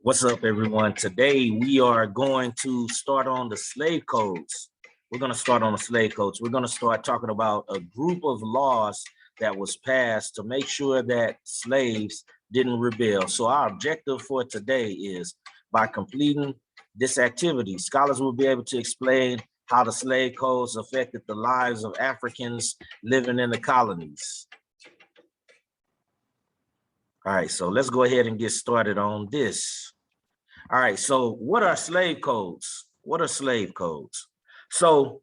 What's up, everyone? Today we are going to start on the slave codes. We're going to start on the slave codes. We're going to start talking about a group of laws that was passed to make sure that slaves didn't rebel. So our objective for today is, by completing this activity, scholars will be able to explain how the slave codes affected the lives of Africans living in the colonies. All right, so let's go ahead and get started on this. All right, so what are slave codes? What are slave codes? So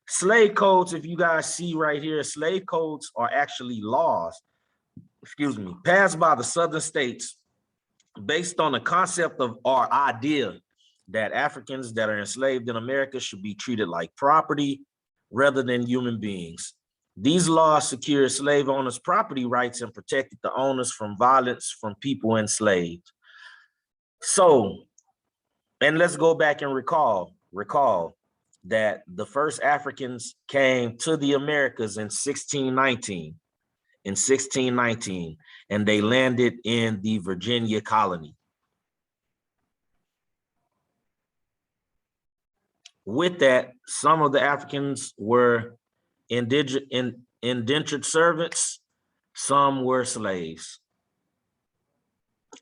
slave codes, if you guys see right here, slave codes are actually laws, passed by the southern states based on the concept of our idea that Africans that are enslaved in America should be treated like property rather than human beings. These laws secured slave owners' property rights and protected the owners from violence from people enslaved. So, and let's go back and recall that the first Africans came to the Americas in 1619, and they landed in the Virginia colony. With that, some of the Africans were indentured servants, some were slaves.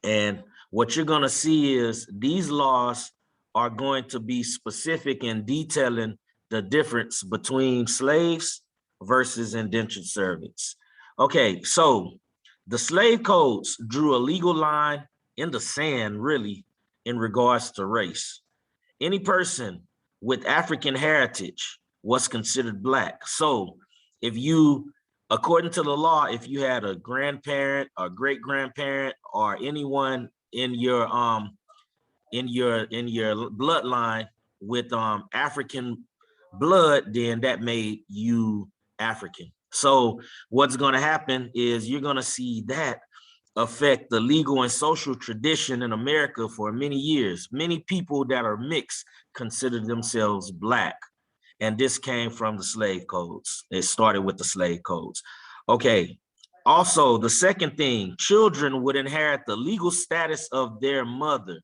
And what you're going to see is these laws are going to be specific in detailing the difference between slaves versus indentured servants. Okay, so the slave codes drew a legal line in the sand, really, in regards to race. Any person with African heritage was considered Black. So if you, according to the law, if you had a grandparent or great-grandparent or anyone in your bloodline with African blood, then that made you African. So what's going to happen is you're going to see that affect the legal and social tradition in America for many years. Many people that are mixed consider themselves Black. And this came from the slave codes. It started with the slave codes. Okay. Also, the second thing, children would inherit the legal status of their mother.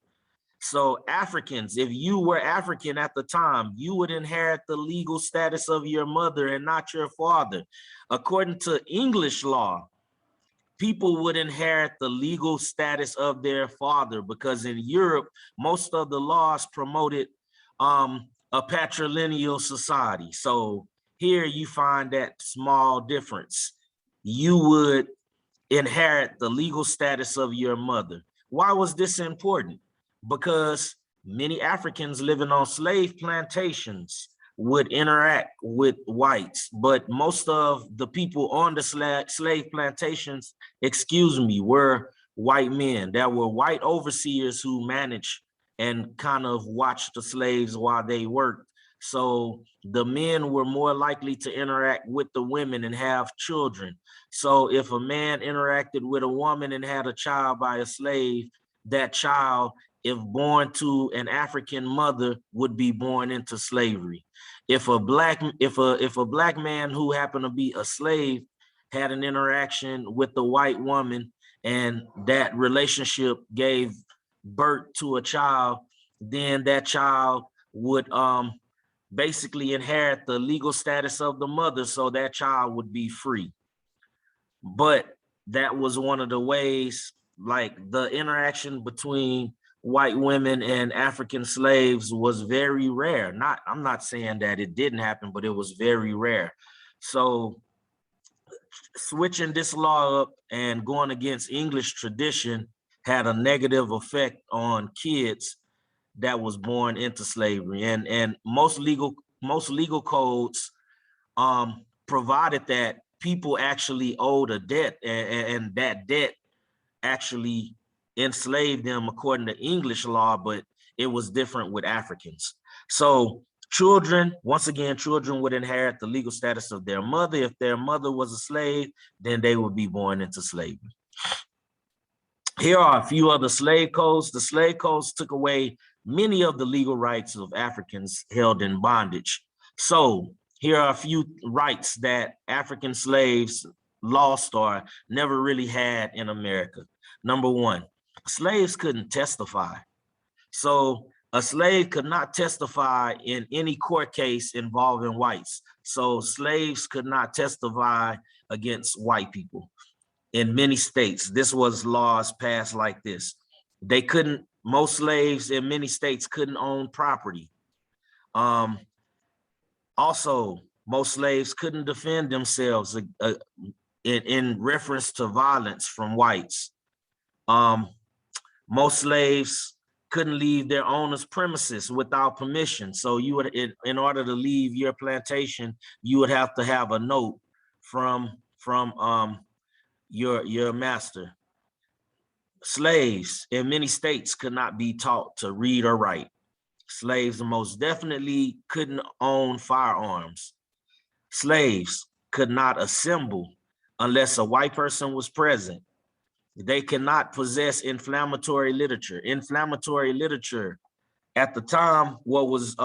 So Africans, if you were African at the time, you would inherit the legal status of your mother and not your father. According to English law, people would inherit the legal status of their father, because in Europe, most of the laws promoted a patrilineal society. So here you find that small difference. You would inherit the legal status of your mother. Why was this important? Because many Africans living on slave plantations would interact with whites, but most of the people on the slave plantations, were white men. There were white overseers who managed and kind of watched the slaves while they worked. So the men were more likely to interact with the women and have children. So if a man interacted with a woman and had a child by a slave, that child, if born to an African mother, would be born into slavery. If a black man who happened to be a slave had an interaction with the white woman and that relationship gave birth to a child, then that child would basically inherit the legal status of the mother, so that child would be free. But that was one of the ways, like the interaction between white women and African slaves was very rare. I'm not saying that it didn't happen, but it was very rare. So switching this law up and going against English tradition had a negative effect on kids that was born into slavery. And most legal codes provided that people actually owed a debt, and that debt actually enslaved them according to English law, but it was different with Africans. So children, once again, children would inherit the legal status of their mother. If their mother was a slave, then they would be born into slavery. Here are a few other slave codes. The slave codes took away many of the legal rights of Africans held in bondage. So here are a few rights that African slaves lost or never really had in America. Number one, slaves couldn't testify. So a slave could not testify in any court case involving whites. So slaves could not testify against white people. In many states, this was laws passed like this. They couldn't, most slaves in many states couldn't own property. Also, most slaves couldn't defend themselves in reference to violence from whites. Most slaves couldn't leave their owner's premises without permission. So you would, in order to leave your plantation, you would have to have a note from your master. Slaves in many states could not be taught to read or write. Slaves most definitely couldn't own firearms. Slaves could not assemble unless a white person was present. They cannot possess inflammatory literature. Inflammatory literature at the time, what was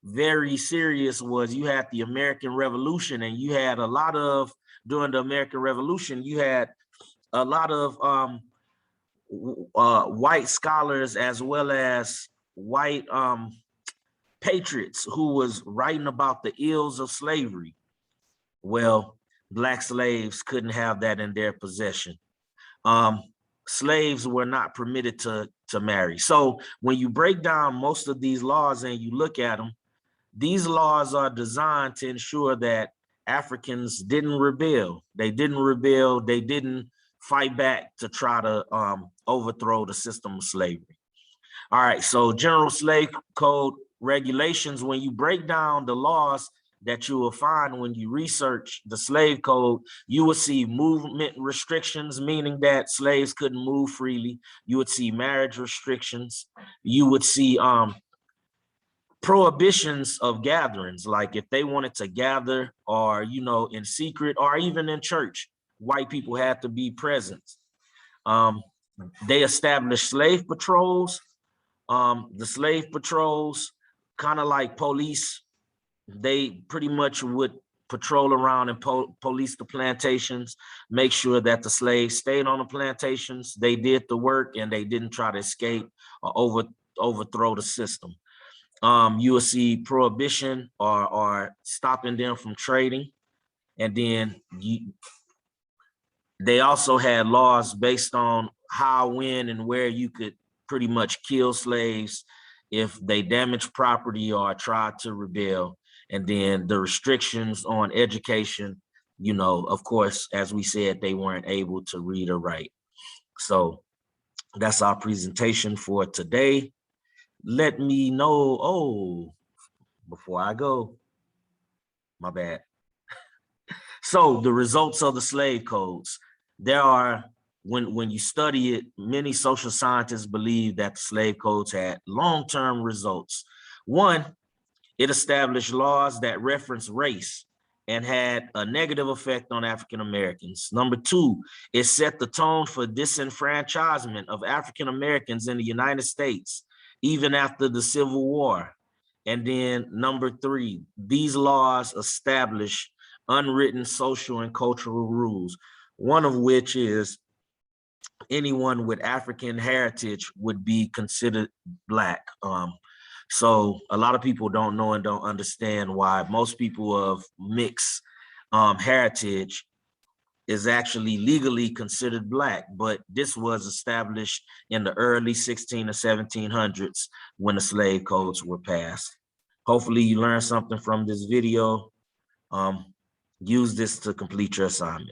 very serious was you had the American Revolution, and you had a lot of, during the American Revolution, you had a lot of white scholars as well as white patriots who was writing about the ills of slavery. Well, Black slaves couldn't have that in their possession. Slaves were not permitted to marry. So when you break down most of these laws and you look at them, these laws are designed to ensure that Africans didn't rebel. They didn't rebel. They didn't fight back to try to overthrow the system of slavery. All right, so General Slave Code regulations, when you break down the laws that you will find when you research the slave code, you will see movement restrictions, meaning that slaves couldn't move freely. You would see marriage restrictions. You would see prohibitions of gatherings, like if they wanted to gather or, you know, in secret or even in church, white people had to be present. They established slave patrols. The slave patrols, kind of like police, they pretty much would patrol around and police the plantations, make sure that the slaves stayed on the plantations, they did the work, and they didn't try to escape or overthrow the system. You will see prohibition or stopping them from trading. And then they also had laws based on how, when, and where you could pretty much kill slaves if they damaged property or tried to rebel. And then the restrictions on education, you know, of course, as we said, they weren't able to read or write. So that's our presentation for today. Let me know, oh, before I go, my bad. So the results of the slave codes, there are, when you study it, many social scientists believe that the slave codes had long-term results. One, it established laws that reference race and had a negative effect on African Americans. Number two, it set the tone for disenfranchisement of African Americans in the United States, even after the Civil War. And then number three, these laws establish unwritten social and cultural rules, one of which is anyone with African heritage would be considered Black. So a lot of people don't know and don't understand why most people of mixed heritage is actually legally considered Black, but this was established in the early 16 or 1700s when the slave codes were passed. Hopefully you learned something from this video. Use this to complete your assignment.